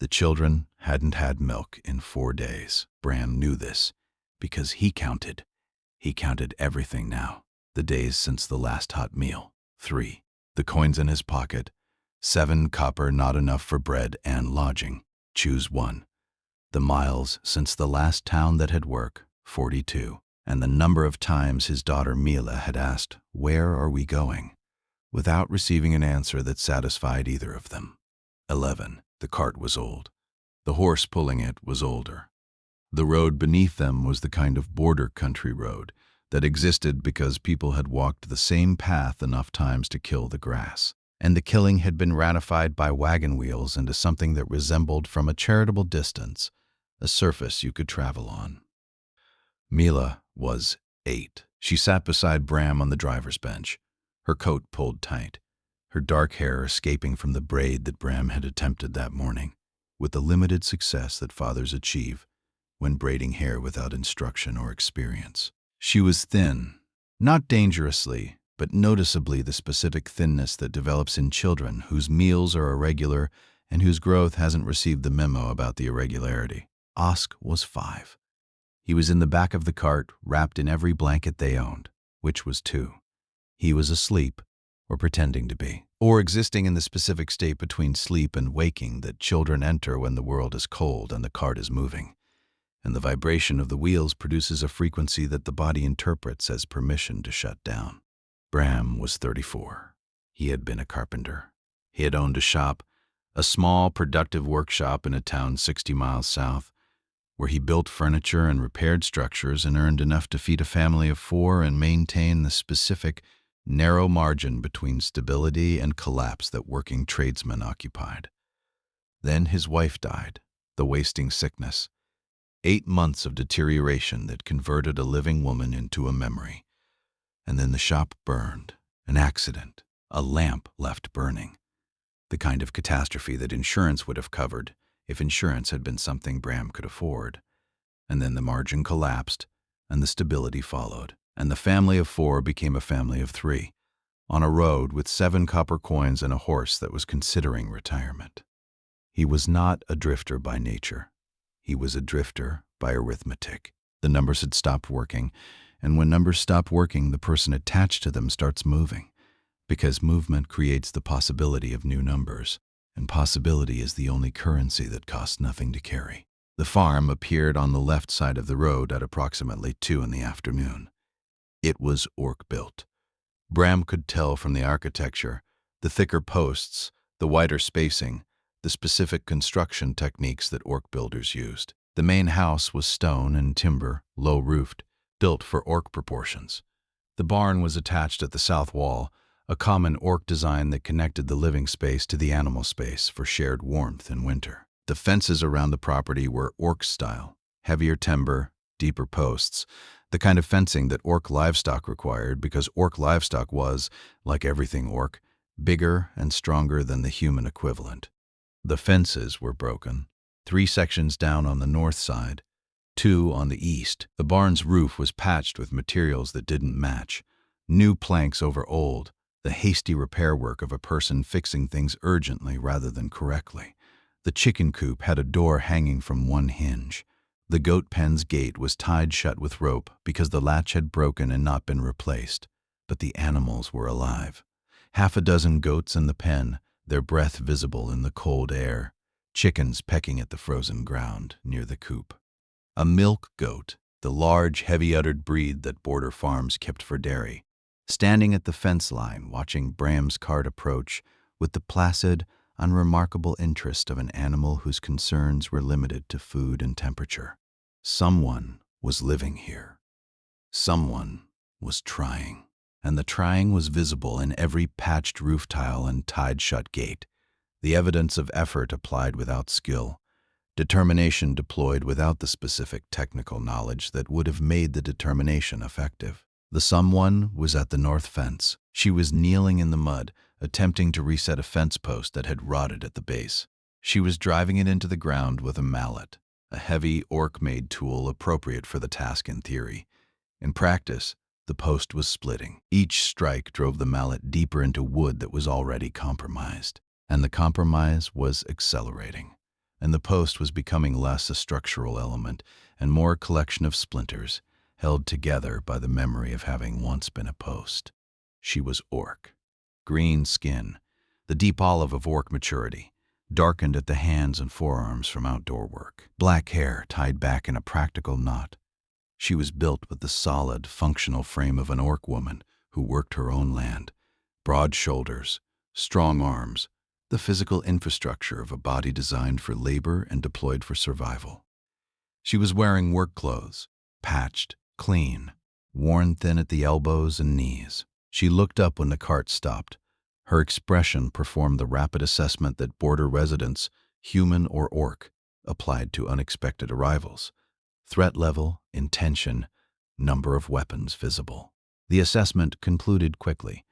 The children hadn't had milk in 4 days. Bram knew this because he counted. He counted everything now. The days since the last hot meal. 3. The coins in his pocket. 7 copper, not enough for bread and lodging. Choose one. The miles since the last town that had work. 42. And the number of times his daughter Mila had asked, "Where are we going?" without receiving an answer that satisfied either of them. 11. The cart was old. The horse pulling it was older. The road beneath them was the kind of border country road that existed because people had walked the same path enough times to kill the grass. And the killing had been ratified by wagon wheels into something that resembled, from a charitable distance, a surface you could travel on. Mila was 8. She sat beside Bram on the driver's bench, her coat pulled tight, her dark hair escaping from the braid that Bram had attempted that morning, with the limited success that fathers achieve when braiding hair without instruction or experience. She was thin, not dangerously, but noticeably the specific thinness that develops in children whose meals are irregular and whose growth hasn't received the memo about the irregularity. Osk was 5. He was in the back of the cart, wrapped in every blanket they owned, which was 2. He was asleep, or pretending to be, or existing in the specific state between sleep and waking that children enter when the world is cold and the cart is moving, and the vibration of the wheels produces a frequency that the body interprets as permission to shut down. Bram was 34. He had been a carpenter. He had owned a shop, a small, productive workshop in a town 60 miles south, where he built furniture and repaired structures and earned enough to feed a family of 4 and maintain the specific, narrow margin between stability and collapse that working tradesmen occupied. Then his wife died, the wasting sickness. 8 months of deterioration that converted a living woman into a memory. And then the shop burned. An accident. A lamp left burning. The kind of catastrophe that insurance would have covered if insurance had been something Bram could afford. And then the margin collapsed, and the stability followed, and the family of 4 became a family of 3, on a road with 7 copper coins and a horse that was considering retirement. He was not a drifter by nature. He was a drifter by arithmetic. The numbers had stopped working, and when numbers stop working, the person attached to them starts moving, because movement creates the possibility of new numbers, and possibility is the only currency that costs nothing to carry. The farm appeared on the left side of the road at approximately 2 in the afternoon. It was ORC built. Bram could tell from the architecture, the thicker posts, the wider spacing, the specific construction techniques that ORC builders used. The main house was stone and timber, low-roofed, built for ORC proportions. The barn was attached at the south wall, a common ORC design that connected the living space to the animal space for shared warmth in winter. The fences around the property were ORC style, heavier timber, deeper posts, the kind of fencing that ORC livestock required because ORC livestock was, like everything ORC, bigger and stronger than the human equivalent. The fences were broken, 3 sections down on the north side, 2 on the east. The barn's roof was patched with materials that didn't match, new planks over old, the hasty repair work of a person fixing things urgently rather than correctly. The chicken coop had a door hanging from one hinge. The goat pen's gate was tied shut with rope because the latch had broken and not been replaced. But the animals were alive. 6 goats in the pen, their breath visible in the cold air, chickens pecking at the frozen ground near the coop. A milk goat, the large, heavy-uddered breed that border farms kept for dairy, standing at the fence line watching Bram's cart approach with the placid, unremarkable interest of an animal whose concerns were limited to food and temperature. Someone was living here. Someone was trying. And the trying was visible in every patched roof tile and tied-shut gate, the evidence of effort applied without skill, determination deployed without the specific technical knowledge that would have made the determination effective. The someone was at the north fence. She was kneeling in the mud, attempting to reset a fence post that had rotted at the base. She was driving it into the ground with a mallet, a heavy ORC-made tool appropriate for the task in theory. In practice, the post was splitting. Each strike drove the mallet deeper into wood that was already compromised, and the compromise was accelerating. and the post was becoming less a structural element and more a collection of splinters, held together by the memory of having once been a post. She was orc. Green skin, the deep olive of orc maturity, darkened at the hands and forearms from outdoor work. Black hair tied back in a practical knot. She was built with the solid, functional frame of an orc woman who worked her own land. Broad shoulders, strong arms, the physical infrastructure of a body designed for labor and deployed for survival. She was wearing work clothes, patched, clean, worn thin at the elbows and knees. She looked up when the cart stopped. Her expression performed the rapid assessment that border residents, human or orc, applied to unexpected arrivals. Threat level, intention, number of weapons visible. The assessment concluded quickly.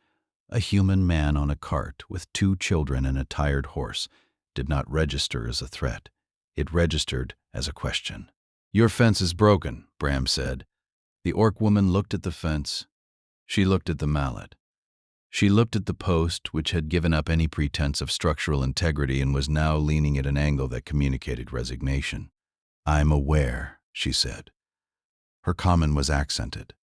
A human man on a cart with 2 children and a tired horse did not register as a threat. It registered as a question. "Your fence is broken," Bram said. The orc woman looked at the fence. She looked at the mallet. She looked at the post, which had given up any pretense of structural integrity and was now leaning at an angle that communicated resignation. "I'm aware," she said. Her comment was accented,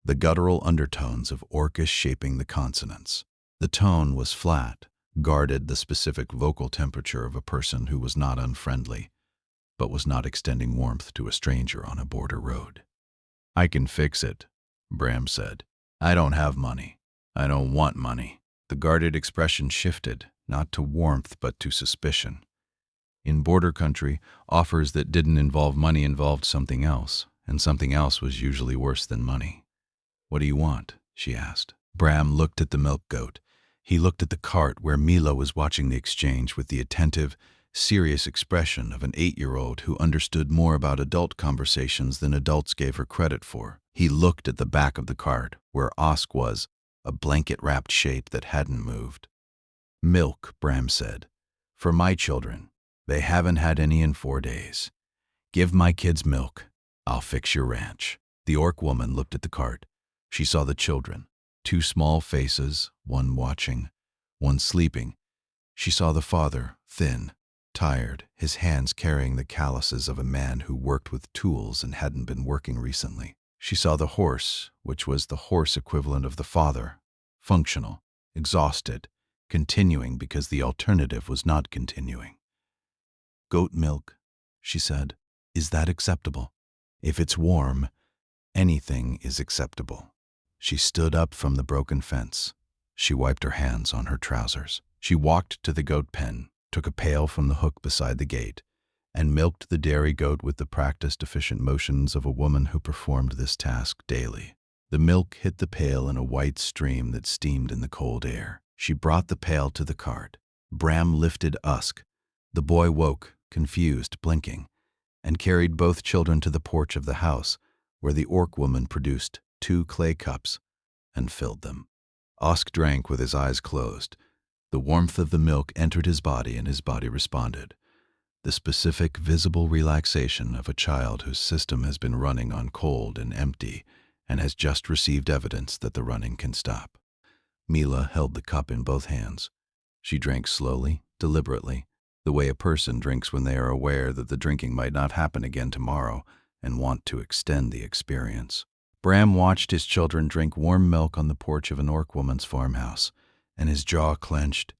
the guttural undertones of orcish shaping the consonants. The tone was flat, guarded the specific vocal temperature of a person who was not unfriendly, but was not extending warmth to a stranger on a border road. "I can fix it," Bram said. "I don't have money. I don't want money." The guarded expression shifted, not to warmth but to suspicion. In border country, offers that didn't involve money involved something else, and something else was usually worse than money. "What do you want?" she asked. Bram looked at the milk goat. He looked at the cart where Mila was watching the exchange with the attentive, serious expression of an 8-year-old who understood more about adult conversations than adults gave her credit for. He looked at the back of the cart, where Osk was, a blanket-wrapped shape that hadn't moved. "Milk," Bram said. "For my children. They haven't had any in 4 days. Give my kids milk. I'll fix your ranch." The orc woman looked at the cart. She saw the children, 2 small faces, one watching, one sleeping. She saw the father, thin, tired, his hands carrying the calluses of a man who worked with tools and hadn't been working recently. She saw the horse, which was the horse equivalent of the father, functional, exhausted, continuing because the alternative was not continuing. "Goat milk," she said. "Is that acceptable? If it's warm, anything is acceptable." She stood up from the broken fence. She wiped her hands on her trousers. She walked to the goat pen, took a pail from the hook beside the gate, and milked the dairy goat with the practiced, efficient motions of a woman who performed this task daily. The milk hit the pail in a white stream that steamed in the cold air. She brought the pail to the cart. Bram lifted Usk. The boy woke, confused, blinking, and carried both children to the porch of the house, where the orc woman produced 2 clay cups and filled them. Usk drank with his eyes closed. The warmth of the milk entered his body and his body responded. The specific, visible relaxation of a child whose system has been running on cold and empty and has just received evidence that the running can stop. Mila held the cup in both hands. She drank slowly, deliberately, the way a person drinks when they are aware that the drinking might not happen again tomorrow and want to extend the experience. Bram watched his children drink warm milk on the porch of an orc woman's farmhouse, and his jaw clenched,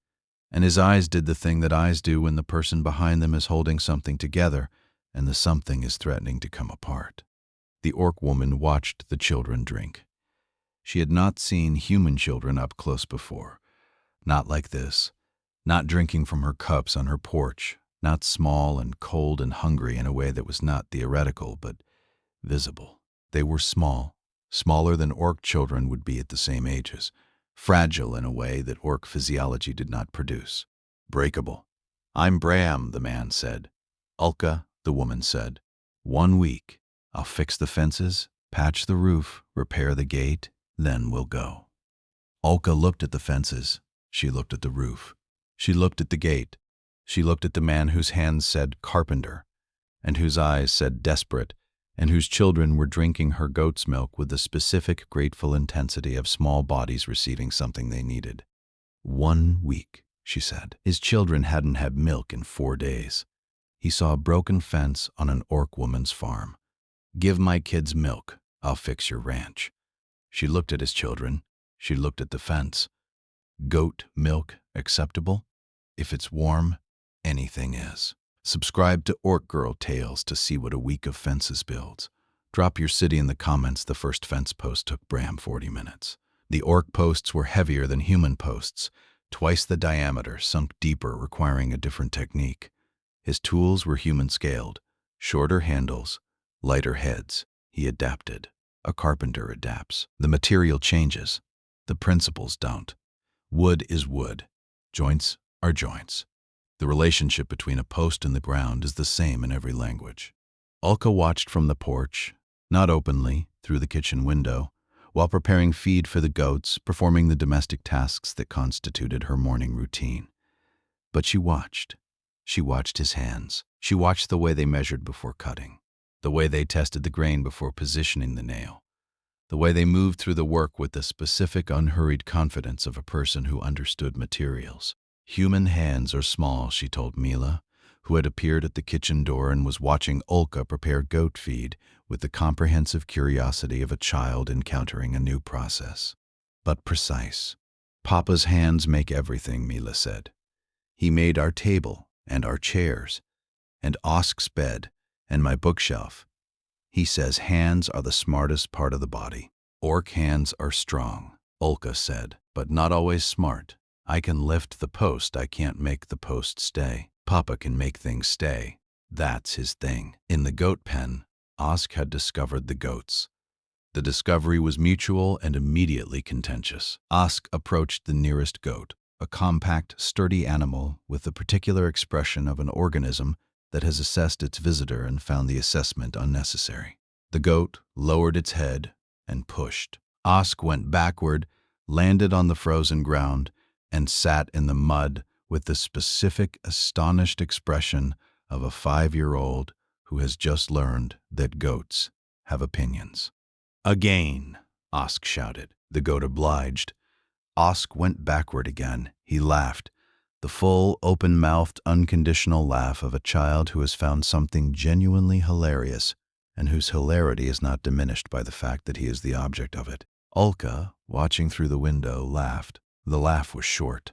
and his eyes did the thing that eyes do when the person behind them is holding something together and the something is threatening to come apart. The orc woman watched the children drink. She had not seen human children up close before. Not like this. Not drinking from her cups on her porch. Not small and cold and hungry in a way that was not theoretical, but visible. They were small, smaller than orc children would be at the same ages. Fragile in a way that orc physiology did not produce. Breakable. "I'm Bram," the man said. "Ulka," the woman said. 1 week. I'll fix the fences, patch the roof, repair the gate, then we'll go." Ulka looked at the fences. She looked at the roof. She looked at the gate. She looked at the man whose hands said Carpenter, and whose eyes said desperate, and whose children were drinking her goat's milk with the specific, grateful intensity of small bodies receiving something they needed. 1 week, she said. His children hadn't had milk in 4 days. He saw a broken fence on an orc woman's farm. "Give my kids milk, I'll fix your ranch." She looked at his children. She looked at the fence. Goat milk acceptable? If it's warm, anything is. Subscribe to Orc Girl Tales to see what a week of fences builds. Drop your city in the comments. The first fence post took Bram 40 minutes. The orc posts were heavier than human posts, twice the diameter, sunk deeper, requiring a different technique. His tools were human-scaled, shorter handles, lighter heads. He adapted. A carpenter adapts. The material changes. The principles don't. Wood is wood. Joints are joints. The relationship between a post and the ground is the same in every language. Ulka watched from the porch, not openly, through the kitchen window, while preparing feed for the goats, performing the domestic tasks that constituted her morning routine. But she watched. She watched his hands. She watched the way they measured before cutting, the way they tested the grain before positioning the nail, the way they moved through the work with the specific, unhurried confidence of a person who understood materials. "Human hands are small," she told Mila, who had appeared at the kitchen door and was watching Ulka prepare goat feed with the comprehensive curiosity of a child encountering a new process. "But precise. Papa's hands make everything," Mila said. "He made our table and our chairs and Osk's bed and my bookshelf. He says hands are the smartest part of the body." "Orc hands are strong," Ulka said, "but not always smart. I can lift the post, I can't make the post stay. Papa can make things stay. That's his thing." In the goat pen, Osk had discovered the goats. The discovery was mutual and immediately contentious. Osk approached the nearest goat, a compact, sturdy animal with the particular expression of an organism that has assessed its visitor and found the assessment unnecessary. The goat lowered its head and pushed. Osk went backward, landed on the frozen ground, and sat in the mud with the specific, astonished expression of a 5-year-old who has just learned that goats have opinions. "Again," Osk shouted. The goat obliged. Osk went backward again. He laughed, the full, open-mouthed, unconditional laugh of a child who has found something genuinely hilarious and whose hilarity is not diminished by the fact that he is the object of it. Ulka, watching through the window, laughed. The laugh was short.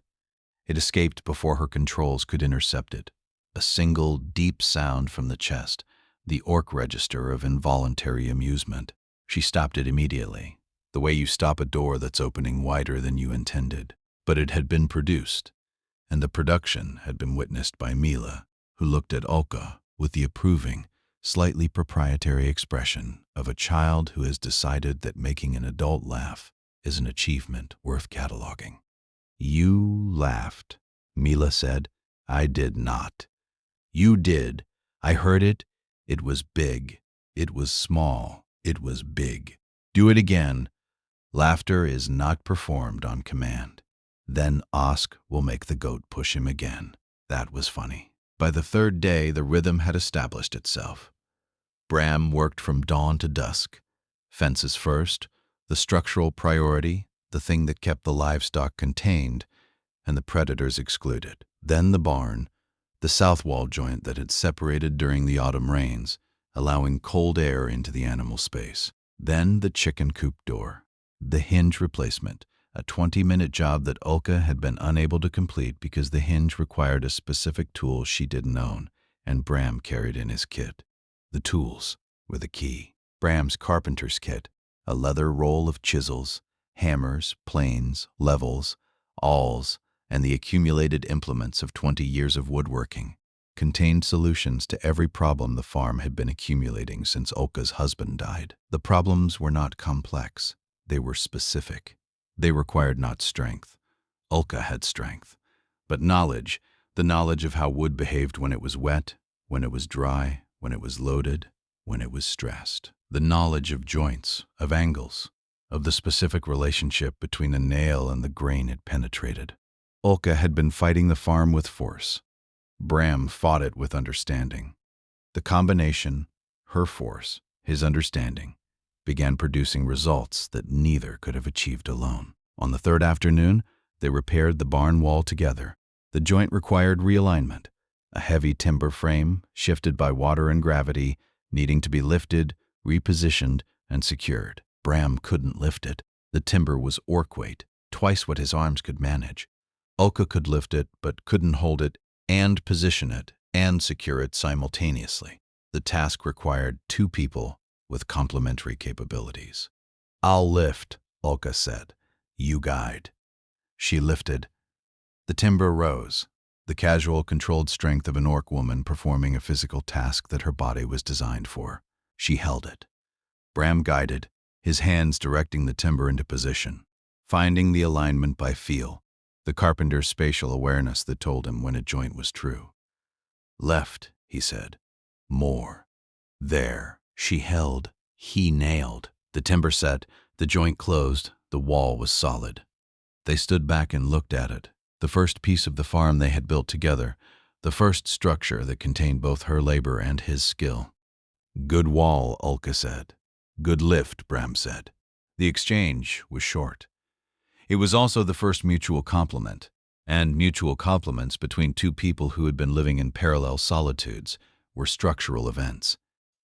It escaped before her controls could intercept it. A single, deep sound from the chest, the orc register of involuntary amusement. She stopped it immediately, the way you stop a door that's opening wider than you intended. But it had been produced, and the production had been witnessed by Mila, who looked at Ulka with the approving, slightly proprietary expression of a child who has decided that making an adult laugh is an achievement worth cataloging. "You laughed," Mila said. "I did not." "You did. I heard it. It was big. It was small. It was big. Do it again." Laughter is not performed on command. Then Osk will make the goat push him again. That was funny. By the third day, the rhythm had established itself. Bram worked from dawn to dusk. Fences first, the structural priority, the thing that kept the livestock contained and the predators excluded. Then the barn, the south wall joint that had separated during the autumn rains, allowing cold air into the animal space. Then the chicken coop door, the hinge replacement, a 20-minute job that Ulka had been unable to complete because the hinge required a specific tool she didn't own, and Bram carried in his kit. The tools were the key. Bram's carpenter's kit, a leather roll of chisels, hammers, planes, levels, awls, and the accumulated implements of 20 years of woodworking, contained solutions to every problem the farm had been accumulating since Ulka's husband died. The problems were not complex. They were specific. They required not strength. Ulka had strength. But knowledge, the knowledge of how wood behaved when it was wet, when it was dry, when it was loaded, when it was stressed. The knowledge of joints, of angles, of the specific relationship between a nail and the grain it penetrated. Ulka had been fighting the farm with force. Bram fought it with understanding. The combination, her force, his understanding, began producing results that neither could have achieved alone. On the third afternoon, they repaired the barn wall together. The joint required realignment, a heavy timber frame, shifted by water and gravity, needing to be lifted, repositioned, and secured. Bram couldn't lift it. The timber was orc weight, twice what his arms could manage. Ulka could lift it, but couldn't hold it and position it and secure it simultaneously. The task required two people with complementary capabilities. "I'll lift," Ulka said. "You guide." She lifted. The timber rose, the casual, controlled strength of an orc woman performing a physical task that her body was designed for. She held it. Bram guided, his hands directing the timber into position, finding the alignment by feel, the carpenter's spatial awareness that told him when a joint was true. "Left," he said. "More." "There." She held. He nailed. The timber set, the joint closed, the wall was solid. They stood back and looked at it, the first piece of the farm they had built together, the first structure that contained both her labor and his skill. "Good wall," Ulka said. "Good lift," Bram said. The exchange was short. It was also the first mutual compliment, and mutual compliments between two people who had been living in parallel solitudes were structural events.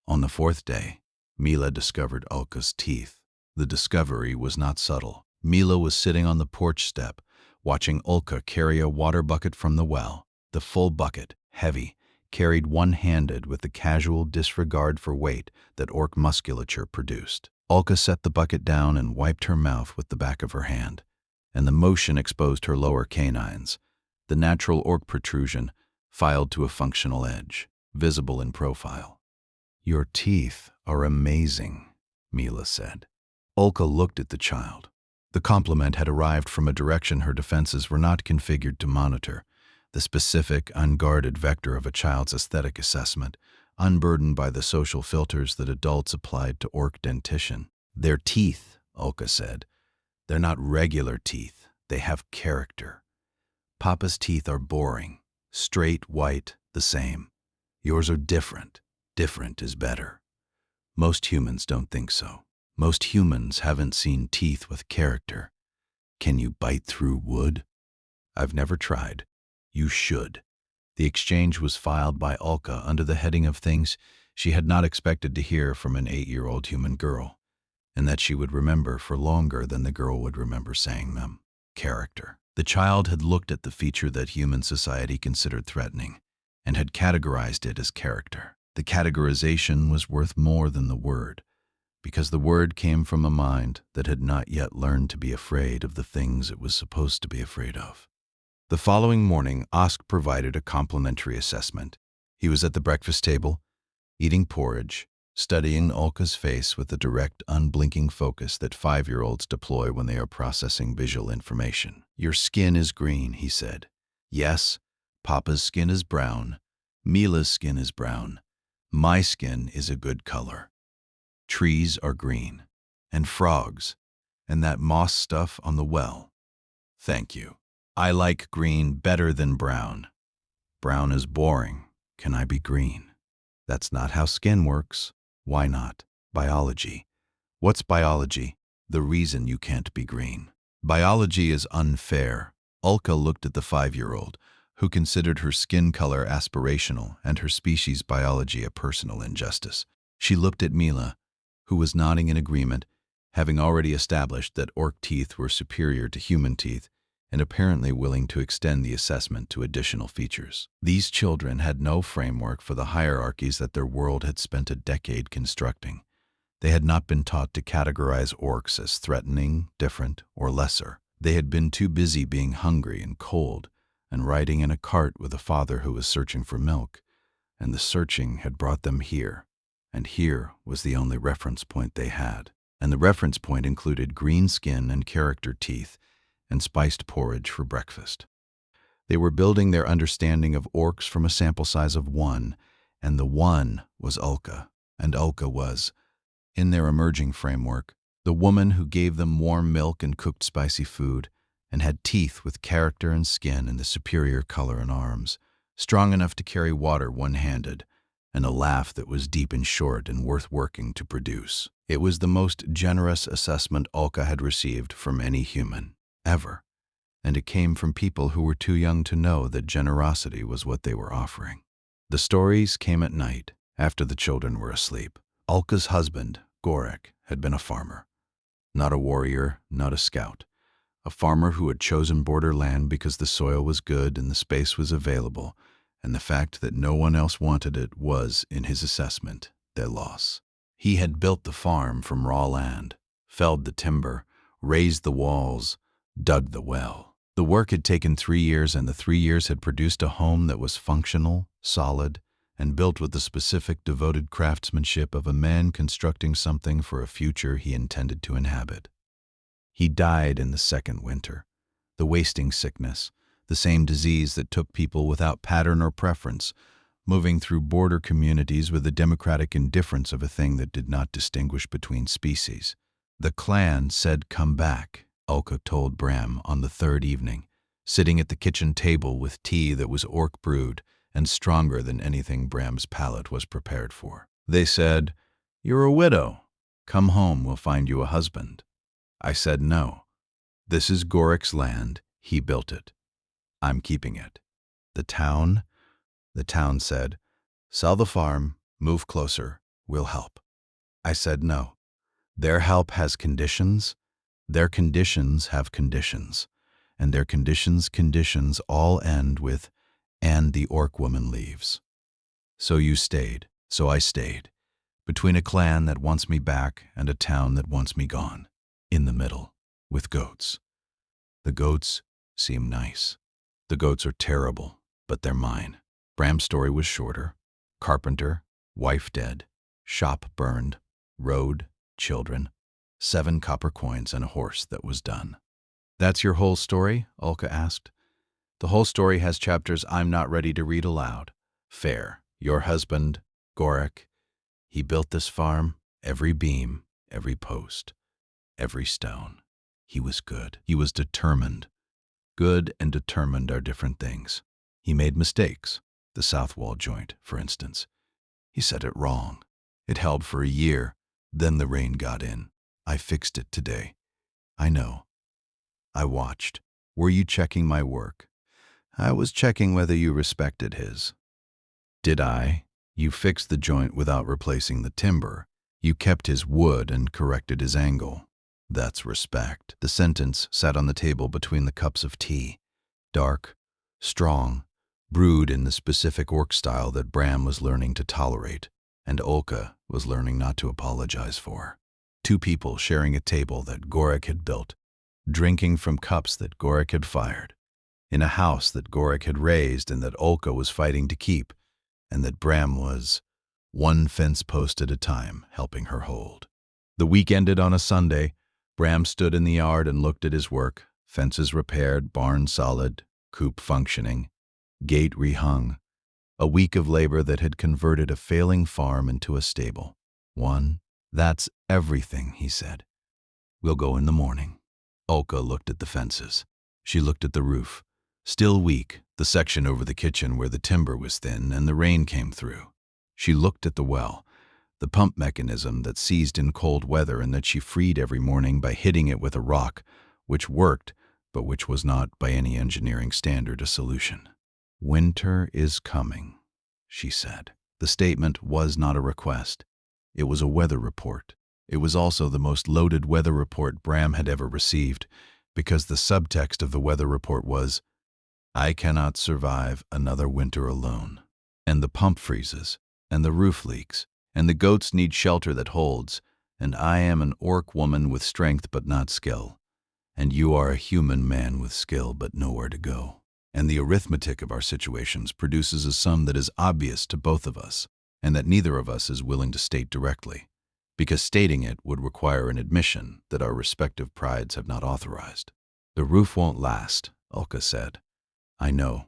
On the fourth day, Mila discovered Ulka's teeth. The discovery was not subtle. Mila was sitting on the porch step, watching Ulka carry a water bucket from the well. The full bucket, heavy, carried one-handed with the casual disregard for weight that orc musculature produced. Ulka set the bucket down and wiped her mouth with the back of her hand, and the motion exposed her lower canines. The natural orc protrusion filed to a functional edge, visible in profile. "Your teeth are amazing," Mila said. Ulka looked at the child. The compliment had arrived from a direction her defenses were not configured to monitor, the specific, unguarded vector of a child's aesthetic assessment, unburdened by the social filters that adults applied to orc dentition. "Their teeth," Ulka said. "They're not regular teeth. They have character. Papa's teeth are boring, straight, white, the same. Yours are different. Different is better. Most humans don't think so. Most humans haven't seen teeth with character. Can you bite through wood?" "I've never tried." "You should." The exchange was filed by Ulka under the heading of things she had not expected to hear from an 8-year-old human girl, and that she would remember for longer than the girl would remember saying them. Character. The child had looked at the feature that human society considered threatening, and had categorized it as character. The categorization was worth more than the word, because the word came from a mind that had not yet learned to be afraid of the things it was supposed to be afraid of. The following morning, Osk provided a complimentary assessment. He was at the breakfast table, eating porridge, studying Ulka's face with the direct, unblinking focus that 5-year-olds deploy when they are processing visual information. "Your skin is green," he said. "Yes, Papa's skin is brown. Mila's skin is brown. My skin is a good color. Trees are green, and frogs, and that moss stuff on the well. Thank you. I like green better than brown. Brown is boring. Can I be green? That's not how skin works. Why not? Biology. What's biology? The reason you can't be green. Biology is unfair." Ulka looked at the 5-year-old, who considered her skin color aspirational and her species biology a personal injustice. She looked at Mila, who was nodding in agreement, having already established that orc teeth were superior to human teeth, and apparently willing to extend the assessment to additional features. These children had no framework for the hierarchies that their world had spent a decade constructing. They had not been taught to categorize orcs as threatening, different, or lesser. They had been too busy being hungry and cold, and riding in a cart with a father who was searching for milk, and the searching had brought them here, and here was the only reference point they had. And the reference point included green skin and character teeth, and spiced porridge for breakfast. They were building their understanding of orcs from a sample size of 1, and the 1 was Ulka, and Ulka was, in their emerging framework, the woman who gave them warm milk and cooked spicy food, and had teeth with character and skin and the superior color and arms, strong enough to carry water one-handed, and a laugh that was deep and short and worth working to produce. It was the most generous assessment Ulka had received from any human, ever. and it came from people who were too young to know that generosity was what they were offering. The stories came at night, after the children were asleep. Ulka's husband, Gorrek, had been a farmer. Not a warrior, not a scout. A farmer who had chosen borderland because the soil was good and the space was available, and the fact that no one else wanted it was, in his assessment, their loss. He had built the farm from raw land, felled the timber, raised the walls, dug the well. The work had taken 3 years, and the 3 years had produced a home that was functional, solid, and built with the specific, devoted craftsmanship of a man constructing something for a future he intended to inhabit. He died in the second winter. The wasting sickness, the same disease that took people without pattern or preference, moving through border communities with the democratic indifference of a thing that did not distinguish between species. The clan said, "Come back," Ulka told Bram on the third evening, sitting at the kitchen table with tea that was orc brewed and stronger than anything Bram's palate was prepared for. They said, "You're a widow. Come home, we'll find you a husband." I said no. This is Gorrek's land. He built it. I'm keeping it. The town said, "Sell the farm, move closer, we'll help." I said no. Their help has conditions. Their conditions have conditions. And their conditions all end with, "and the orc woman leaves." So you stayed. So I stayed. Between a clan that wants me back and a town that wants me gone. In the middle, with goats. The goats seem nice. The goats are terrible, but they're mine. Bram's story was shorter. Carpenter, wife dead, shop burned, road, children, 7 copper coins and a horse that was done. "That's your whole story?" Ulka asked. "The whole story has chapters I'm not ready to read aloud." "Fair. Your husband, Gorrek, he built this farm, every beam, every post, every stone. He was good. He was determined. Good and determined are different things. He made mistakes. The south wall joint, for instance. He set it wrong. It held for a year. Then the rain got in. I fixed it today. I know. I watched. Were you checking my work?" "I was checking whether you respected his." "Did I? You fixed the joint without replacing the timber. You kept his wood and corrected his angle. That's respect." The sentence sat on the table between the cups of tea. Dark, strong, brewed in the specific orc style that Bram was learning to tolerate, and Ulka was learning not to apologize for. 2 people sharing a table that Gorrek had built, drinking from cups that Gorrek had fired, in a house that Gorrek had raised and that Ulka was fighting to keep, and that Bram was, one fence post at a time, helping her hold. The week ended on a Sunday. Bram stood in the yard and looked at his work, fences repaired, barn solid, coop functioning, gate rehung. A week of labor that had converted a failing farm into a stable. "That's everything," he said. "We'll go in the morning." Ulka looked at the fences. She looked at the roof. Still weak, the section over the kitchen where the timber was thin and the rain came through. She looked at the well, the pump mechanism that seized in cold weather and that she freed every morning by hitting it with a rock, which worked, but which was not, by any engineering standard, a solution. "Winter is coming," she said. The statement was not a request. It was a weather report. It was also the most loaded weather report Bram had ever received, because the subtext of the weather report was, "I cannot survive another winter alone. And the pump freezes, and the roof leaks, and the goats need shelter that holds, and I am an orc woman with strength but not skill, and you are a human man with skill but nowhere to go. And the arithmetic of our situations produces a sum that is obvious to both of us, and that neither of us is willing to state directly, because stating it would require an admission that our respective prides have not authorized." "The roof won't last," Ulka said. "I know.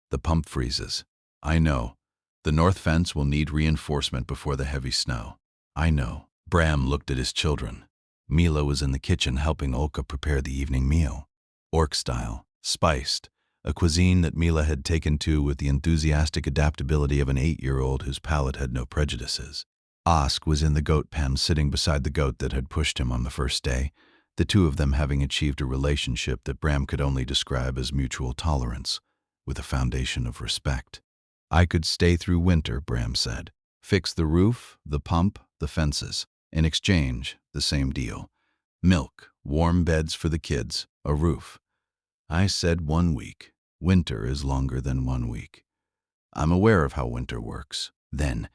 The pump freezes. I know. The north fence will need reinforcement before the heavy snow. I know." Bram looked at his children. Mila was in the kitchen helping Ulka prepare the evening meal. Orc style, spiced, a cuisine that Mila had taken to with the enthusiastic adaptability of an 8-year-old whose palate had no prejudices. Osk was in the goat pen sitting beside the goat that had pushed him on the first day. the two of them having achieved a relationship that Bram could only describe as mutual tolerance, with a foundation of respect. I could stay through winter, Bram said. Fix the roof, the pump, the fences. In exchange, the same deal. Milk, warm beds for the kids, a roof. I said 1 week. Winter is longer than 1 week. I'm aware of how winter works. Then,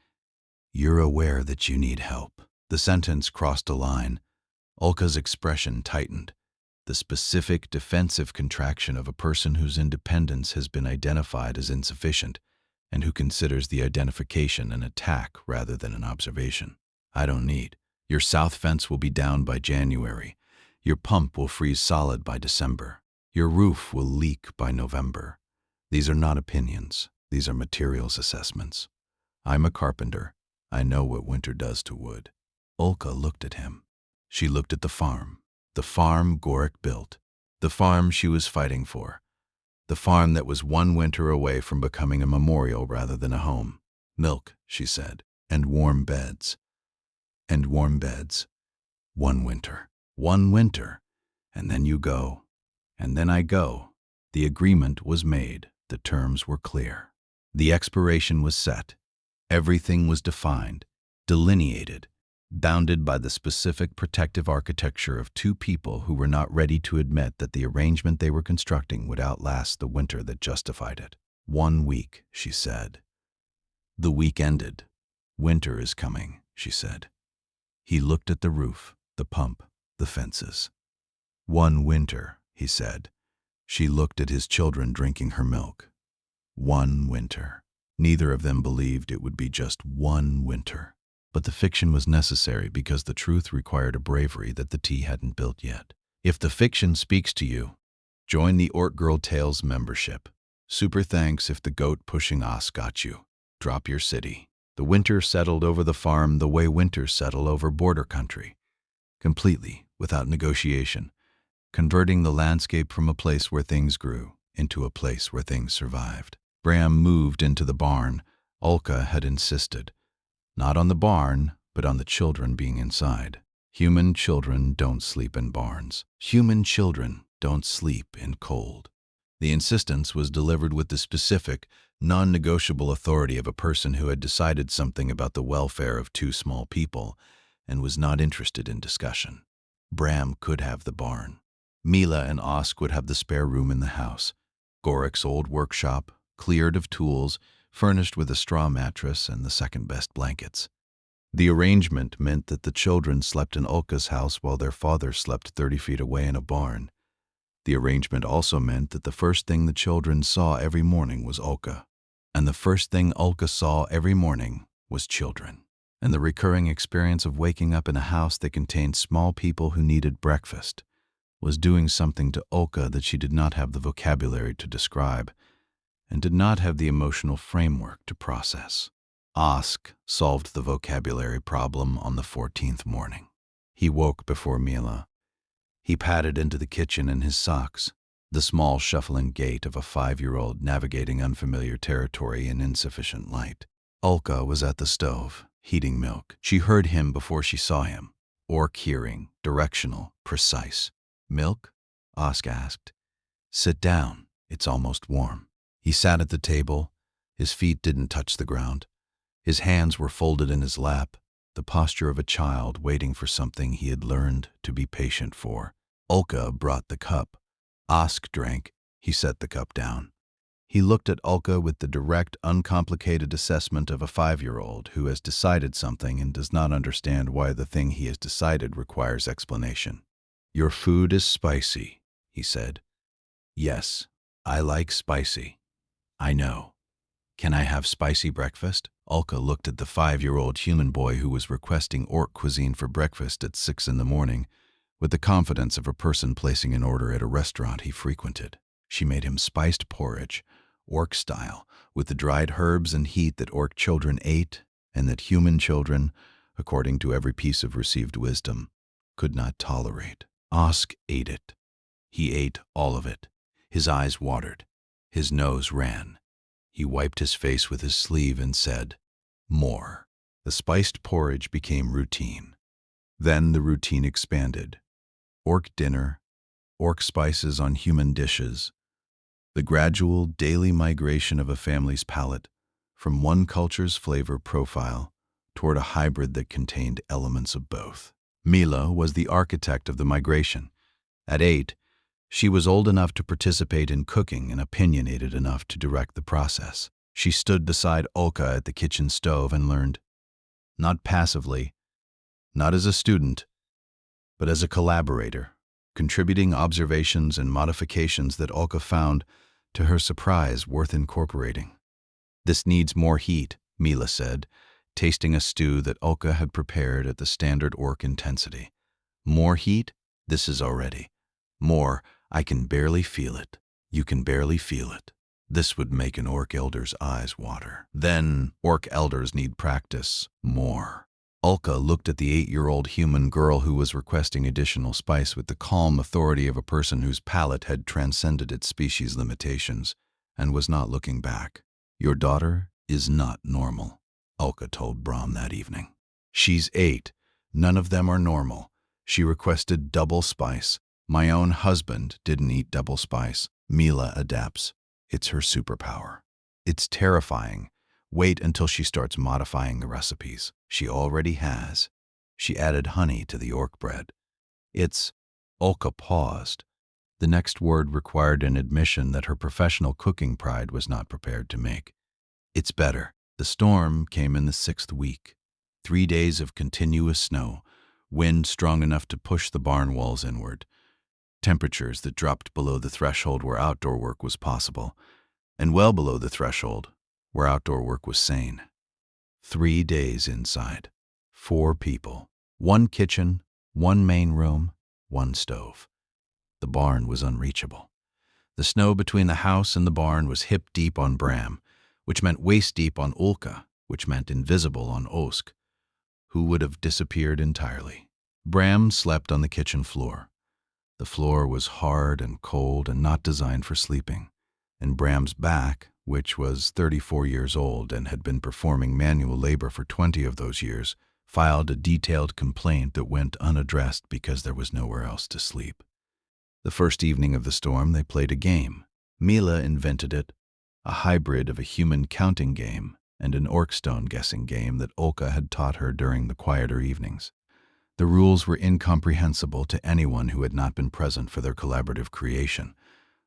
you're aware that you need help. The sentence crossed a line. Ulka's expression tightened. The specific defensive contraction of a person whose independence has been identified as insufficient and who considers the identification an attack rather than an observation. I don't need. Your south fence will be down by January. Your pump will freeze solid by December. Your roof will leak by November. These are not opinions. These are materials assessments. I'm a carpenter. I know what winter does to wood. Ulka looked at him. She looked at the farm Gorrek built, the farm she was fighting for, the farm that was 1 winter away from becoming a memorial rather than a home. Milk, she said, and warm beds. And warm beds. 1 winter. 1 winter. And then you go. And then I go. The agreement was made. The terms were clear. The expiration was set. Everything was defined, delineated, bounded by the specific protective architecture of 2 people who were not ready to admit that the arrangement they were constructing would outlast the winter that justified it. 1 week, she said. The week ended. Winter is coming, she said. He looked at the roof, the pump, the fences. 1 winter, he said. She looked at his children drinking her milk. 1 winter. Neither of them believed it would be just 1 winter. But the fiction was necessary because the truth required a bravery that the tea hadn't built yet. If the fiction speaks to you, join the ORC Girl Tales membership. Super thanks if the goat-pushing ass got you. Drop your city. The winter settled over the farm the way winters settle over border country. Completely, without negotiation. Converting the landscape from a place where things grew into a place where things survived. Bram moved into the barn. Ulka had insisted. Not on the barn, but on the children being inside. Human children don't sleep in barns. Human children don't sleep in cold. The insistence was delivered with the specific, non-negotiable authority of a person who had decided something about the welfare of 2 small people and was not interested in discussion. Bram could have the barn. Mila and ORC would have the spare room in the house. Gorrek's old workshop, cleared of tools, furnished with a straw mattress and the second-best blankets. The arrangement meant that the children slept in Ulka's house while their father slept 30 feet away in a barn. The arrangement also meant that the first thing the children saw every morning was Ulka, and the first thing Ulka saw every morning was children. And the recurring experience of waking up in a house that contained small people who needed breakfast was doing something to Ulka that she did not have the vocabulary to describe and did not have the emotional framework to process. ORC solved the vocabulary problem on the 14th morning. He woke before Mila. He padded into the kitchen in his socks, the small shuffling gait of a 5-year-old navigating unfamiliar territory in insufficient light. Ulka was at the stove, heating milk. She heard him before she saw him. ORC hearing, directional, precise. Milk? ORC asked. Sit down. It's almost warm. He sat at the table. His feet didn't touch the ground. His hands were folded in his lap, the posture of a child waiting for something he had learned to be patient for. Ulka brought the cup. ORC drank. He set the cup down. He looked at Ulka with the direct, uncomplicated assessment of a 5-year-old who has decided something and does not understand why the thing he has decided requires explanation. Your food is spicy, he said. Yes, I like spicy. I know. Can I have spicy breakfast? Ulka looked at the 5-year-old human boy who was requesting ORC cuisine for breakfast at 6 in the morning with the confidence of a person placing an order at a restaurant he frequented. She made him spiced porridge, ORC style, with the dried herbs and heat that ORC children ate and that human children, according to every piece of received wisdom, could not tolerate. ORC ate it. He ate all of it. His eyes watered. His nose ran. He wiped his face with his sleeve and said, "More." The spiced porridge became routine. Then the routine expanded. Orc dinner, orc spices on human dishes, the gradual daily migration of a family's palate from one culture's flavor profile toward a hybrid that contained elements of both. Mila was the architect of the migration. At 8, she was old enough to participate in cooking and opinionated enough to direct the process. She stood beside Ulka at the kitchen stove and learned, not passively, not as a student, but as a collaborator, contributing observations and modifications that Ulka found, to her surprise, worth incorporating. "This needs more heat," Mila said, tasting a stew that Ulka had prepared at the standard orc intensity. "More heat? This is already. More, I can barely feel it. You can barely feel it." This would make an orc elder's eyes water. Then, orc elders need practice. More. Ulka looked at the 8-year-old human girl who was requesting additional spice with the calm authority of a person whose palate had transcended its species limitations and was not looking back. "Your daughter is not normal," Ulka told Bram that evening. "She's 8. None of them are normal. She requested double spice. My own husband didn't eat double spice." Mila adapts. It's her superpower. It's terrifying. Wait until she starts modifying the recipes. She already has. She added honey to the orc bread. Ulka paused. The next word required an admission that her professional cooking pride was not prepared to make. "It's better." The storm came in the 6th week. 3 days of continuous snow, wind strong enough to push the barn walls inward, temperatures that dropped below the threshold where outdoor work was possible, and well below the threshold where outdoor work was sane. 3 days inside. 4 people. 1 kitchen, 1 main room, 1 stove. The barn was unreachable. The snow between the house and the barn was hip-deep on Bram, which meant waist-deep on Ulka, which meant invisible on Osk, who would have disappeared entirely. Bram slept on the kitchen floor. The floor was hard and cold and not designed for sleeping, and Bram's back, which was 34 years old and had been performing manual labor for 20 of those years, filed a detailed complaint that went unaddressed because there was nowhere else to sleep. The first evening of the storm, they played a game. Mila invented it, a hybrid of a human counting game and an orcstone guessing game that Ulka had taught her during the quieter evenings. The rules were incomprehensible to anyone who had not been present for their collaborative creation,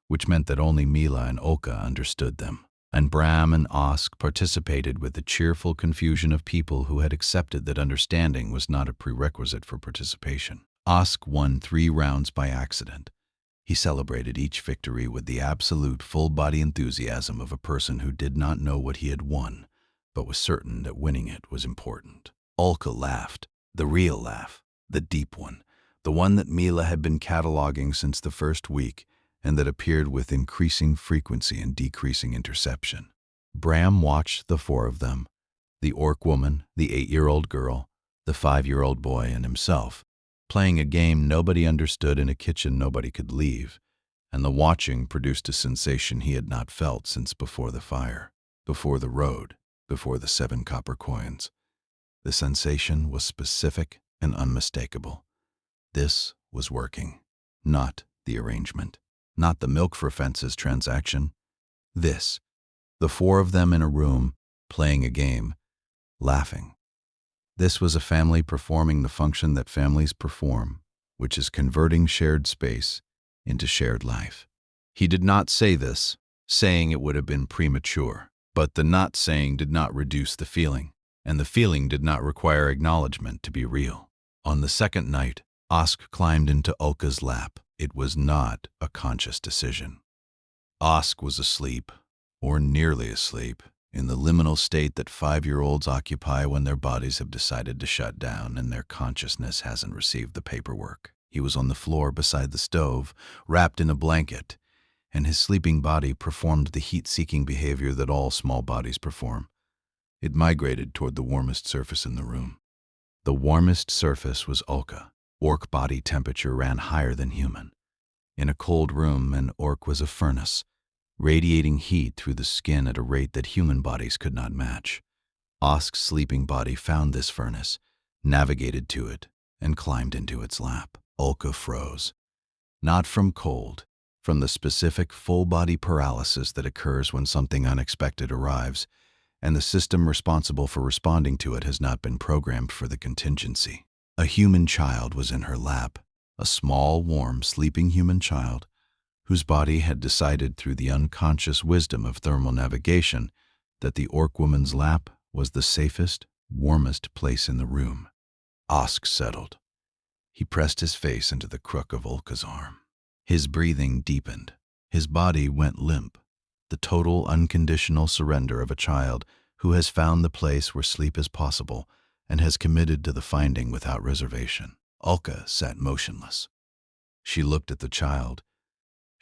which meant that only Mila and Ulka understood them. And Bram and Osk participated with the cheerful confusion of people who had accepted that understanding was not a prerequisite for participation. Osk won 3 rounds by accident. He celebrated each victory with the absolute full-body enthusiasm of a person who did not know what he had won, but was certain that winning it was important. Ulka laughed, the real laugh, the deep one, the one that Mila had been cataloging since the first week, and that appeared with increasing frequency and decreasing interception. Bram watched the 4 of them, the orc woman, the 8-year-old girl, the 5-year-old boy, and himself, playing a game nobody understood in a kitchen nobody could leave, and the watching produced a sensation he had not felt since before the fire, before the road, before the 7 copper coins. The sensation was specific and unmistakable. This was working, not the arrangement, not the milk for fences transaction. This, the 4 of them in a room, playing a game, laughing. This was a family performing the function that families perform, which is converting shared space into shared life. He did not say this, saying it would have been premature, but the not saying did not reduce the feeling, and the feeling did not require acknowledgement to be real. On the 2nd night, Osk climbed into Ulka's lap. It was not a conscious decision. Osk was asleep, or nearly asleep, in the liminal state that 5-year-olds occupy when their bodies have decided to shut down and their consciousness hasn't received the paperwork. He was on the floor beside the stove, wrapped in a blanket, and his sleeping body performed the heat-seeking behavior that all small bodies perform. It migrated toward the warmest surface in the room. The warmest surface was Ulka. Orc body temperature ran higher than human. In a cold room, an orc was a furnace, radiating heat through the skin at a rate that human bodies could not match. Osk's sleeping body found this furnace, navigated to it, and climbed into its lap. Ulka froze. Not from cold, from the specific full-body paralysis that occurs when something unexpected arrives, and the system responsible for responding to it has not been programmed for the contingency. A human child was in her lap, a small, warm, sleeping human child whose body had decided through the unconscious wisdom of thermal navigation that the orc woman's lap was the safest, warmest place in the room. Osk settled. He pressed his face into the crook of Ulka's arm. His breathing deepened. His body went limp, the total unconditional surrender of a child who has found the place where sleep is possible and has committed to the finding without reservation. Ulka sat motionless. She looked at the child.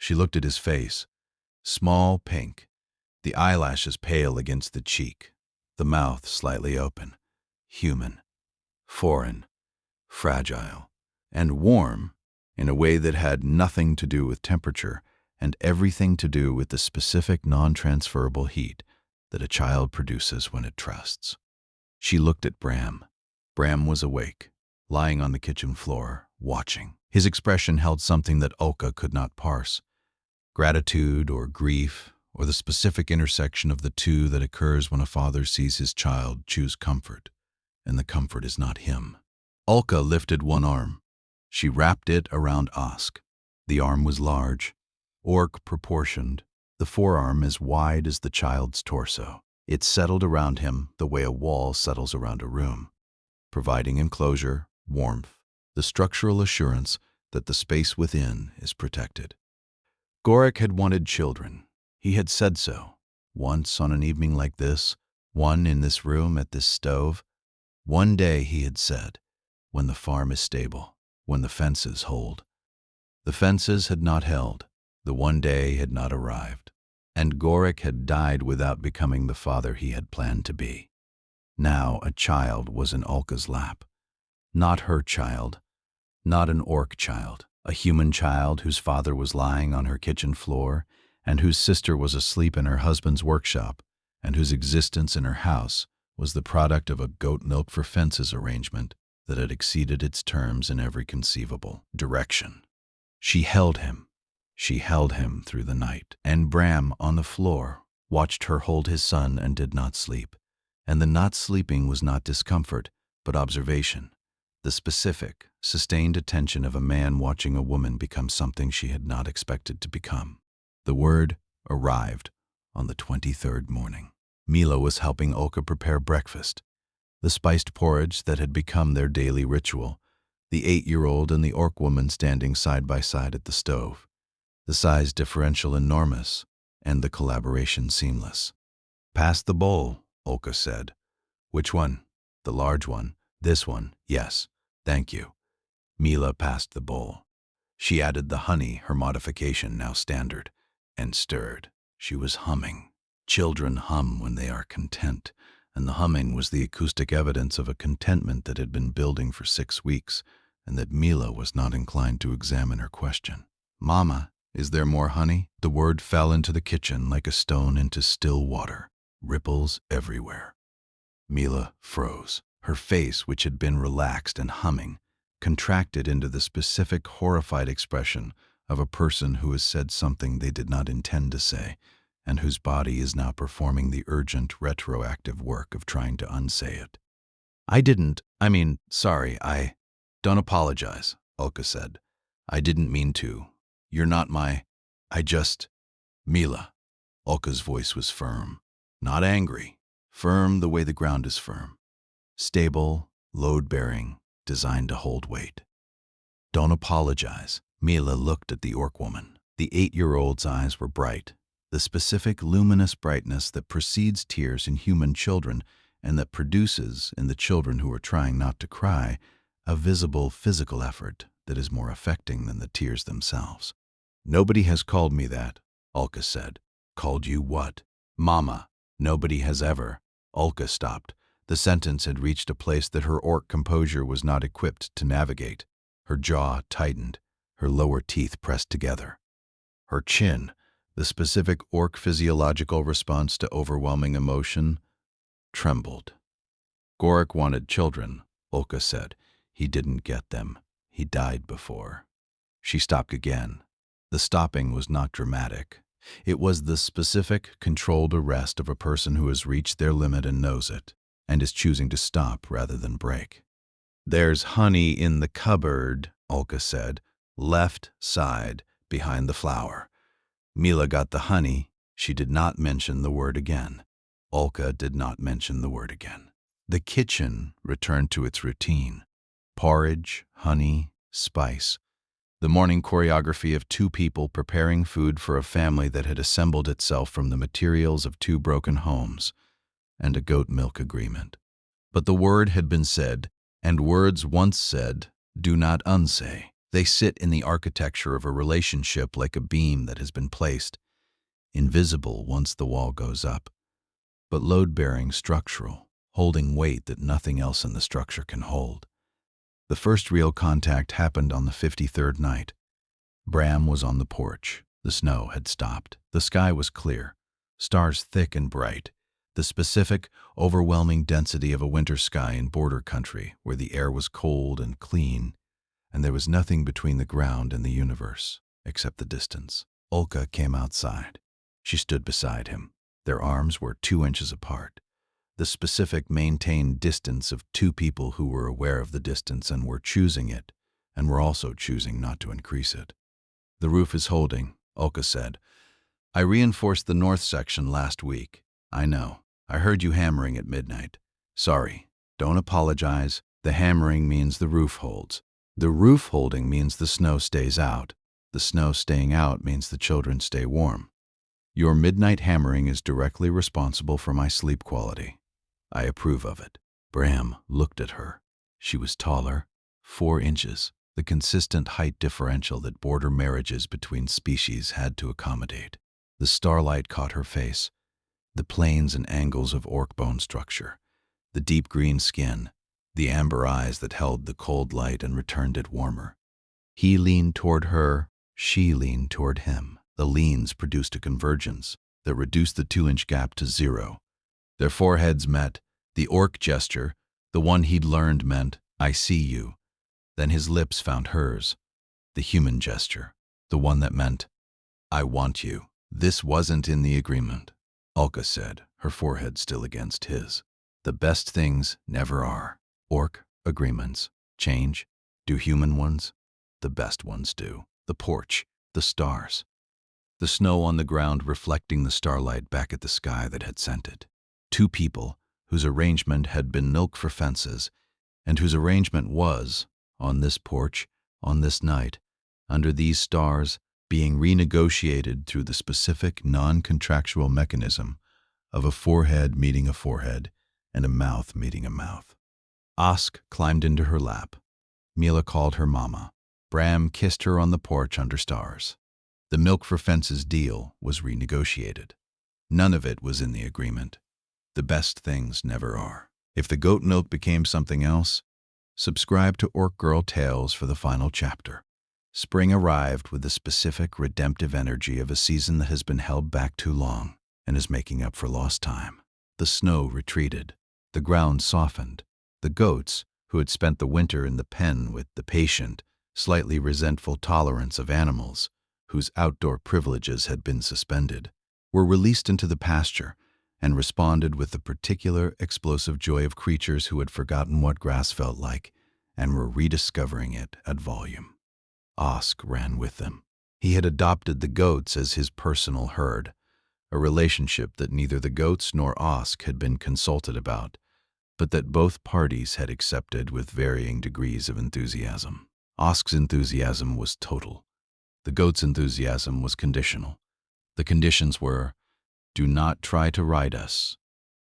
She looked at his face, small, pink, the eyelashes pale against the cheek, the mouth slightly open, human, foreign, fragile, and warm in a way that had nothing to do with temperature and everything to do with the specific non-transferable heat that a child produces when it trusts. She looked at Bram. Bram was awake, lying on the kitchen floor, watching. His expression held something that Ulka could not parse. Gratitude or grief, or the specific intersection of the two that occurs when a father sees his child choose comfort, and the comfort is not him. Ulka lifted one arm. She wrapped it around Osk. The arm was large, orc proportioned, the forearm as wide as the child's torso. It settled around him the way a wall settles around a room, providing enclosure, warmth, the structural assurance that the space within is protected. Gorrek had wanted children. He had said so. Once on an evening like this, one in this room at this stove. One day, he had said, when the farm is stable, when the fences hold. The fences had not held. The one day had not arrived. And Gorrek had died without becoming the father he had planned to be. Now a child was in Ulka's lap. Not her child. Not an orc child. A human child whose father was lying on her kitchen floor, and whose sister was asleep in her husband's workshop, and whose existence in her house was the product of a goat milk for fences arrangement that had exceeded its terms in every conceivable direction. She held him. She held him through the night, and Bram, on the floor, watched her hold his son and did not sleep. And the not sleeping was not discomfort, but observation. The specific, sustained attention of a man watching a woman become something she had not expected to become. The word arrived on the 23rd morning. Mila was helping Ulka prepare breakfast, the spiced porridge that had become their daily ritual, the 8-year-old and the orc woman standing side by side at the stove, the size differential enormous and the collaboration seamless. "Pass the bowl," Ulka said. "Which one?" "The large one." "This one." "Yes, thank you." Mila passed the bowl. She added the honey, her modification now standard, and stirred. She was humming. Children hum when they are content, and the humming was the acoustic evidence of a contentment that had been building for 6 weeks, and that Mila was not inclined to examine or question. "Mama, is there more honey?" The word fell into the kitchen like a stone into still water, ripples everywhere. Mila froze. Her face, which had been relaxed and humming, contracted into the specific horrified expression of a person who has said something they did not intend to say, and whose body is now performing the urgent, retroactive work of trying to unsay it. Sorry, Don't apologize," Ulka said. "I didn't mean to. You're not my... Mila." Ulka's voice was firm, not angry, firm the way the ground is firm. Stable, load-bearing, designed to hold weight. "Don't apologize." Mila looked at the orc woman. The 8-year-old's eyes were bright, the specific luminous brightness that precedes tears in human children and that produces, in the children who are trying not to cry, a visible physical effort that is more affecting than the tears themselves. "Nobody has called me that," Ulka said. "Called you what?" "Mama. Nobody has ever." Ulka stopped. The sentence had reached a place that her orc composure was not equipped to navigate. Her jaw tightened, her lower teeth pressed together. Her chin, the specific orc physiological response to overwhelming emotion, trembled. "Gorrek wanted children," Ulka said. "He didn't get them. He died before." She stopped again. The stopping was not dramatic. It was the specific, controlled arrest of a person who has reached their limit and knows it, and is choosing to stop rather than break. "There's honey in the cupboard," Ulka said, "left side, behind the flower." Mila got the honey. She did not mention the word again. Ulka did not mention the word again. The kitchen returned to its routine. Porridge, honey, spice. The morning choreography of two people preparing food for a family that had assembled itself from the materials of two broken homes and a goat milk agreement. But the word had been said, and words once said do not unsay. They sit in the architecture of a relationship like a beam that has been placed, invisible once the wall goes up, but load-bearing structural, holding weight that nothing else in the structure can hold. The first real contact happened on the 53rd night. Bram was on the porch. The snow had stopped. The sky was clear, stars thick and bright, the specific, overwhelming density of a winter sky in border country where the air was cold and clean, and there was nothing between the ground and the universe except the distance. Ulka came outside. She stood beside him. Their arms were 2 inches apart. The specific maintained distance of two people who were aware of the distance and were choosing it, and were also choosing not to increase it. "The roof is holding," Ulka said. "I reinforced the north section last week. I know. I heard you hammering at midnight. Sorry. Don't apologize. The hammering means the roof holds. The roof holding means the snow stays out. The snow staying out means the children stay warm. Your midnight hammering is directly responsible for my sleep quality. I approve of it." Bram looked at her. She was taller, 4 inches, the consistent height differential that border marriages between species had to accommodate. The starlight caught her face, the planes and angles of orc bone structure, the deep green skin, the amber eyes that held the cold light and returned it warmer. He leaned toward her, she leaned toward him. The leans produced a convergence that reduced the 2-inch gap to 0. Their foreheads met. The orc gesture, the one he'd learned, meant, "I see you." Then his lips found hers. The human gesture, the one that meant, "I want you." "This wasn't in the agreement," Ulka said, her forehead still against his. "The best things never are. Orc agreements change. Do human ones? The best ones do. The porch, the stars. The snow on the ground reflecting the starlight back at the sky that had sent it. Two people whose arrangement had been milk for fences, and whose arrangement was, on this porch, on this night, under these stars, being renegotiated through the specific non-contractual mechanism of a forehead meeting a forehead and a mouth meeting a mouth. Osk climbed into her lap. Mila called her mama. Bram kissed her on the porch under stars. The milk for fences deal was renegotiated. None of it was in the agreement. The best things never are. If the goat milk became something else, subscribe to Orc Girl Tales for the final chapter. Spring arrived with the specific redemptive energy of a season that has been held back too long and is making up for lost time. The snow retreated. The ground softened. The goats, who had spent the winter in the pen with the patient, slightly resentful tolerance of animals, whose outdoor privileges had been suspended, were released into the pasture and responded with the particular explosive joy of creatures who had forgotten what grass felt like and were rediscovering it at volume. Osk ran with them. He had adopted the goats as his personal herd, a relationship that neither the goats nor Osk had been consulted about, but that both parties had accepted with varying degrees of enthusiasm. Osk's enthusiasm was total. The goat's enthusiasm was conditional. The conditions were, do not try to ride us,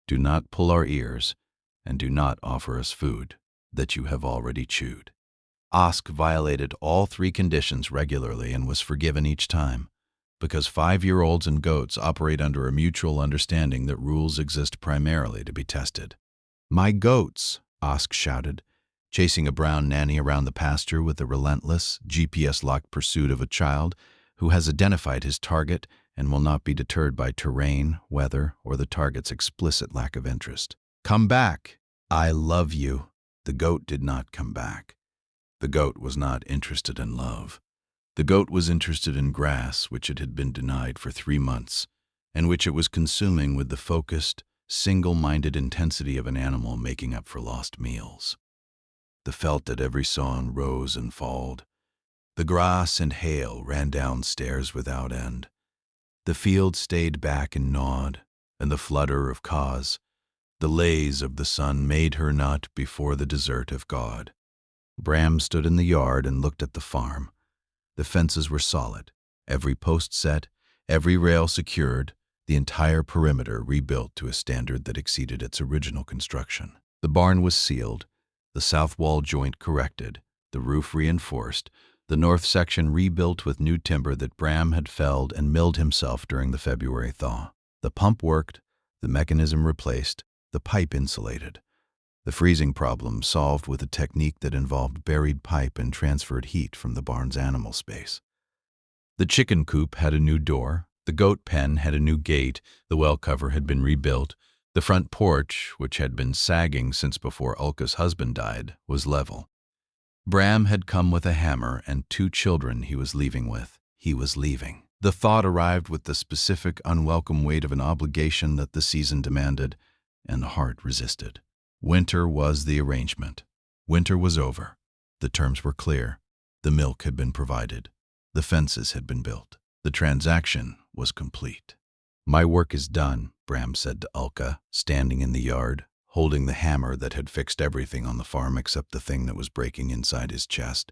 do not pull our ears, and do not offer us food that you have already chewed. Osk violated all 3 conditions regularly and was forgiven each time, because 5-year-olds and goats operate under a mutual understanding that rules exist primarily to be tested. "My goats," Osk shouted, chasing a brown nanny around the pasture with the relentless, GPS-locked pursuit of a child who has identified his target and will not be deterred by terrain, weather, or the target's explicit lack of interest. "Come back! I love you." The goat did not come back. The goat was not interested in love. The goat was interested in grass, which it had been denied for 3 months, and which it was consuming with the focused, single-minded intensity of an animal making up for lost meals. The felt at every sawn rose and falled. The grass and hail ran downstairs without end. The field stayed back and gnawed, and the flutter of cause, the lays of the sun made her not before the desert of God. Bram stood in the yard and looked at the farm. The fences were solid, every post set, every rail secured, the entire perimeter rebuilt to a standard that exceeded its original construction. The barn was sealed, the south wall joint corrected, the roof reinforced, the north section rebuilt with new timber that Bram had felled and milled himself during the February thaw. The pump worked, the mechanism replaced, the pipe insulated. The freezing problem solved with a technique that involved buried pipe and transferred heat from the barn's animal space. The chicken coop had a new door, the goat pen had a new gate, the well cover had been rebuilt, the front porch, which had been sagging since before Ulka's husband died, was level. Bram had come with a hammer and 2 children he was leaving with. He was leaving. The thought arrived with the specific, unwelcome weight of an obligation that the season demanded, and the heart resisted. Winter was the arrangement. Winter was over. The terms were clear. The milk had been provided. The fences had been built. The transaction was complete. "My work is done," Bram said to Ulka, standing in the yard, holding the hammer that had fixed everything on the farm except the thing that was breaking inside his chest.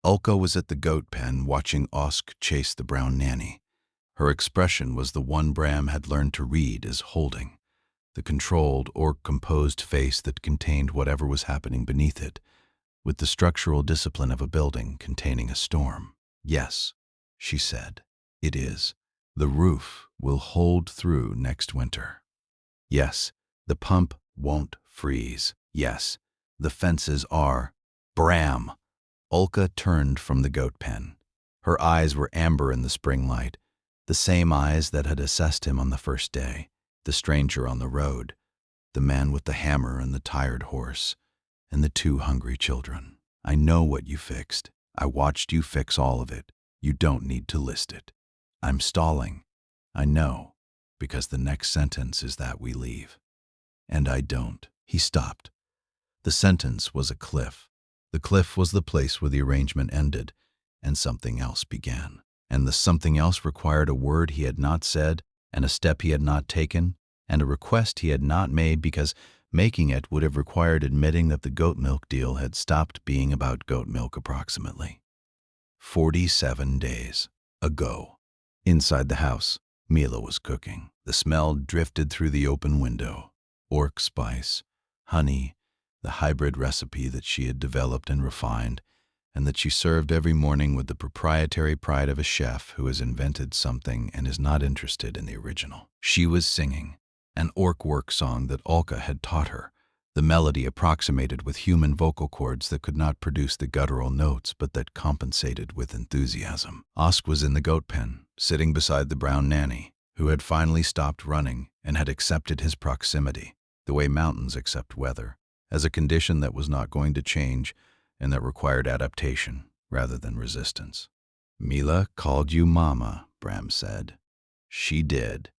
Ulka was at the goat pen watching Osk chase the brown nanny. Her expression was the one Bram had learned to read as holding, the controlled or composed face that contained whatever was happening beneath it, with the structural discipline of a building containing a storm. "Yes," she said, "it is. The roof will hold through next winter. Yes, the pump won't freeze. Yes, the fences are." Bram! Ulka turned from the goat pen. Her eyes were amber in the spring light, the same eyes that had assessed him on the first day, the stranger on the road, the man with the hammer and the tired horse, and the 2 hungry children. "I know what you fixed. I watched you fix all of it. You don't need to list it. I'm stalling. I know, because the next sentence is that we leave. And I don't." He stopped. The sentence was a cliff. The cliff was the place where the arrangement ended, and something else began. And the something else required a word he had not said, and a step he had not taken, and a request he had not made, because making it would have required admitting that the goat milk deal had stopped being about goat milk approximately 47 days ago. Inside the house, Mila was cooking. The smell drifted through the open window. ORC spice, honey, the hybrid recipe that she had developed and refined, and that she served every morning with the proprietary pride of a chef who has invented something and is not interested in the original. She was singing an ORC work song that Ulka had taught her, the melody approximated with human vocal cords that could not produce the guttural notes but that compensated with enthusiasm. Osk was in the goat pen, sitting beside the brown nanny, who had finally stopped running and had accepted his proximity, the way mountains accept weather, as a condition that was not going to change and that required adaptation rather than resistance. "Mila called you Mama," Bram said. "She did.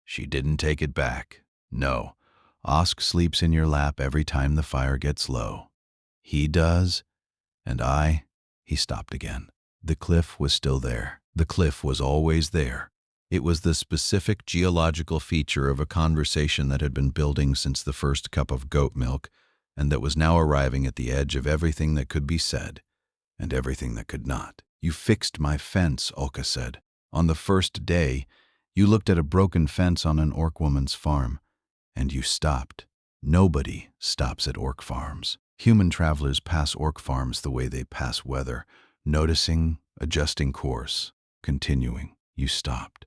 She didn't take it back. No, Osk sleeps in your lap every time the fire gets low. He does, and I—" He stopped again. The cliff was still there. The cliff was always there. It was the specific geological feature of a conversation that had been building since the first cup of goat milk, and that was now arriving at the edge of everything that could be said, and everything that could not. "You fixed my fence," Ulka said. "On the first day, you looked at a broken fence on an orc woman's farm, and you stopped. Nobody stops at orc farms. Human travelers pass orc farms the way they pass weather, noticing, adjusting course, continuing. You stopped.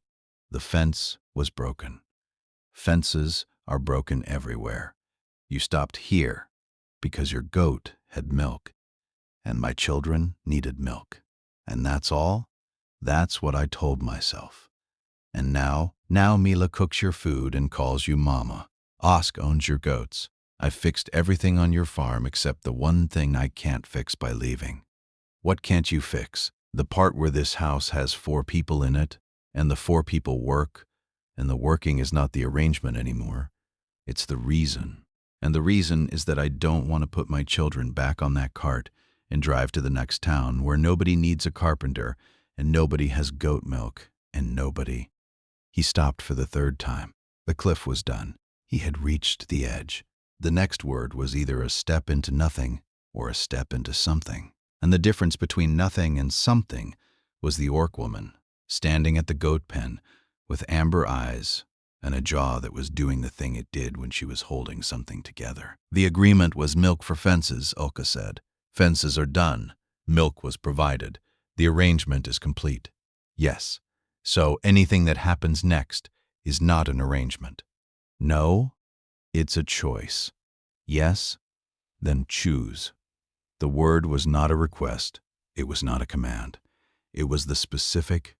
The fence was broken. Fences are broken everywhere. You stopped here because your goat had milk, and my children needed milk. And that's all? That's what I told myself. And now Mila cooks your food and calls you Mama. Osk owns your goats. I've fixed everything on your farm except the one thing I can't fix by leaving." "What can't you fix?" The part where this house has 4 people in it, and the 4 people work, and the working is not the arrangement anymore. It's the reason. And the reason is that I don't want to put my children back on that cart and drive to the next town where nobody needs a carpenter and nobody has goat milk and nobody. He stopped for the 3rd time. The cliff was done. He had reached the edge. The next word was either a step into nothing or a step into something. And the difference between nothing and something was the orc woman, standing at the goat pen with amber eyes and a jaw that was doing the thing it did when she was holding something together. The agreement was milk for fences, Ulka said. Fences are done. Milk was provided. The arrangement is complete. Yes. So anything that happens next is not an arrangement. No, it's a choice. Yes, then choose. The word was not a request. It was not a command. It was the specific,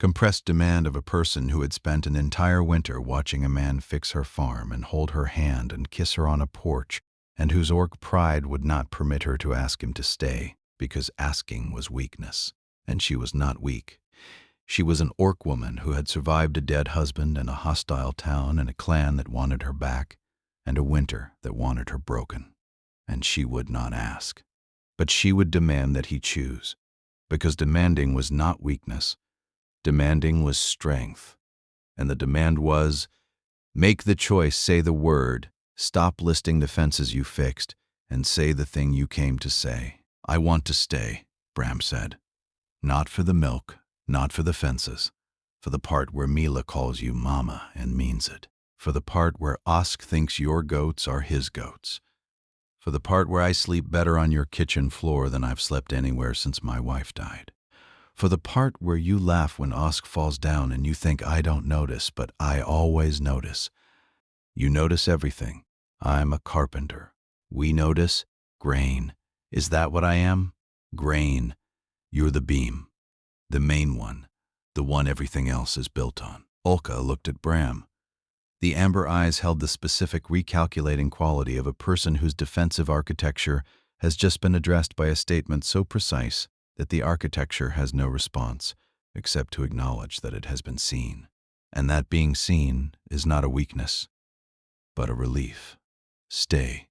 compressed demand of a person who had spent an entire winter watching a man fix her farm and hold her hand and kiss her on a porch, and whose orc pride would not permit her to ask him to stay, because asking was weakness. And she was not weak. She was an orc woman who had survived a dead husband and a hostile town and a clan that wanted her back, and a winter that wanted her broken. And she would not ask. But she would demand that he choose, because demanding was not weakness. Demanding was strength. And the demand was, make the choice, say the word, stop listing the fences you fixed, and say the thing you came to say. I want to stay, Bram said. Not for the milk, not for the fences, for the part where Mila calls you mama and means it, for the part where Osk thinks your goats are his goats, for the part where I sleep better on your kitchen floor than I've slept anywhere since my wife died, for the part where you laugh when Osk falls down and you think I don't notice, but I always notice. You notice everything. I'm a carpenter. We notice grain. Is that what I am? Grain. You're the beam. The main one. The one everything else is built on. Ulka looked at Bram. The amber eyes held the specific recalculating quality of a person whose defensive architecture has just been addressed by a statement so precise that the architecture has no response except to acknowledge that it has been seen. And that being seen is not a weakness, but a relief. Stay,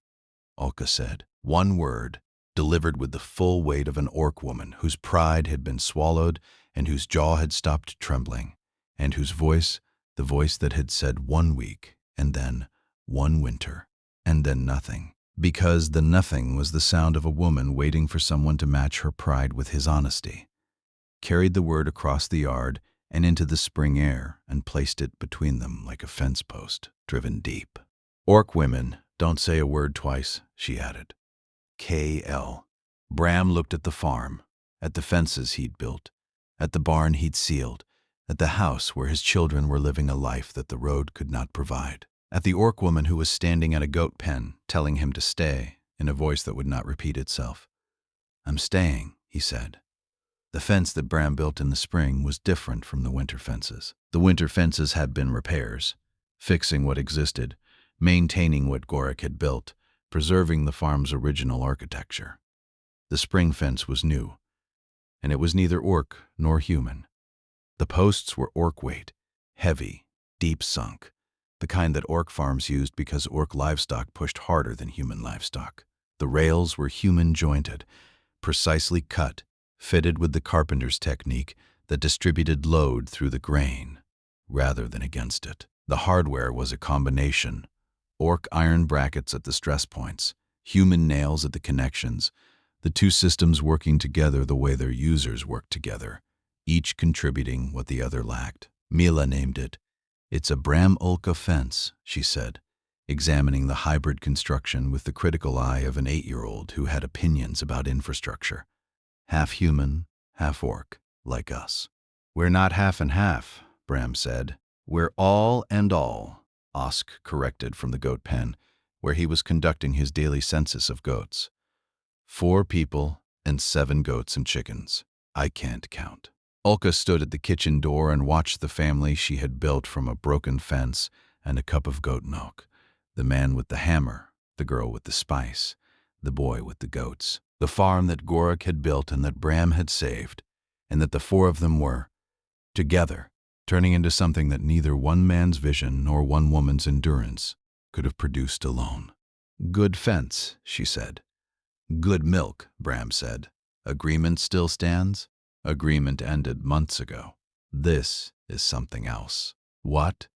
Ulka said. One word, delivered with the full weight of an orc woman whose pride had been swallowed and whose jaw had stopped trembling, and whose voice, the voice that had said 1 week, and then 1 winter, and then nothing, because the nothing was the sound of a woman waiting for someone to match her pride with his honesty, carried the word across the yard and into the spring air and placed it between them like a fence post driven deep. Orc women don't say a word twice, she added. K.L. Bram looked at the farm, at the fences he'd built, at the barn he'd sealed, at the house where his children were living a life that the road could not provide, at the orc woman who was standing at a goat pen telling him to stay in a voice that would not repeat itself. I'm staying, he said. The fence that Bram built in the spring was different from the winter fences. The winter fences had been repairs, fixing what existed, maintaining what Gorrek had built, preserving the farm's original architecture. The spring fence was new, and it was neither orc nor human. The posts were orc weight, heavy, deep sunk, the kind that orc farms used because orc livestock pushed harder than human livestock. The rails were human jointed, precisely cut, fitted with the carpenter's technique that distributed load through the grain, rather than against it. The hardware was a combination: orc iron brackets at the stress points, human nails at the connections, the two systems working together the way their users worked together, each contributing what the other lacked. Mila named it. It's a Bram Ulka fence, she said, examining the hybrid construction with the critical eye of an 8-year-old who had opinions about infrastructure. Half human, half orc, like us. We're not half and half, Bram said. We're all and all, Osk corrected from the goat pen, where he was conducting his daily census of goats. 4 people and 7 goats and chickens. I can't count. Ulka stood at the kitchen door and watched the family she had built from a broken fence and a cup of goat milk. The man with the hammer, the girl with the spice, the boy with the goats. The farm that Gorrek had built and that Bram had saved. and that the four of them were, together, turning into something that neither one man's vision nor one woman's endurance could have produced alone. "Good fence," she said. "Good milk," Bram said. "Agreement still stands?" "Agreement ended months ago. This is something else." "What?"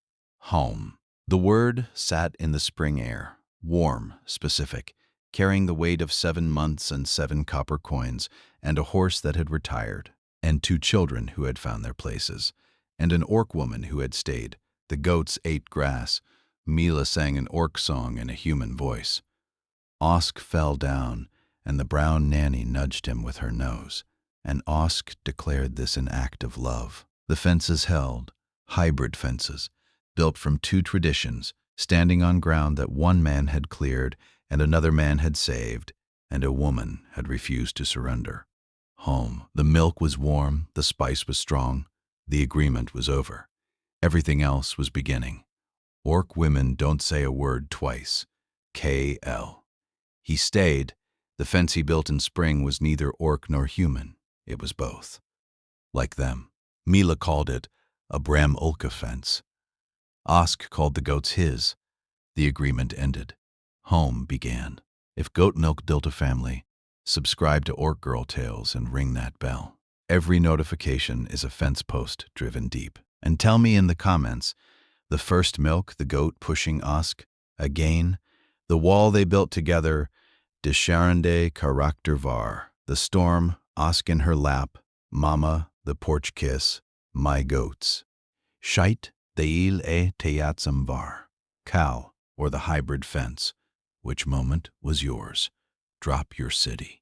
"Home." The word sat in the spring air, warm, specific, carrying the weight of 7 months and 7 copper coins, and a horse that had retired, and 2 children who had found their places, and an orc woman who had stayed. The goats ate grass. Mila sang an orc song in a human voice. Osk fell down, and the brown nanny nudged him with her nose, and Osk declared this an act of love. The fences held, hybrid fences, built from 2 traditions, standing on ground that one man had cleared and another man had saved, and a woman had refused to surrender. Home. The milk was warm, the spice was strong, the agreement was over. Everything else was beginning. Orc women don't say a word twice. KL. He stayed. The fence he built in spring was neither orc nor human. It was both. Like them. Mila called it a Bram Ulka fence. Osk called the goats his. The agreement ended. Home began. If goat milk built a family, subscribe to Orc Girl Tales and ring that bell. Every notification is a fence post driven deep. And tell me in the comments, the first milk, the goat pushing Osk, again, the wall they built together, de Charende Charakter var, the storm, Osk in her lap, Mama, the porch kiss, my goats. Scheit, deil teatsam var, Cal, or the hybrid fence. Which moment was yours? Drop your city.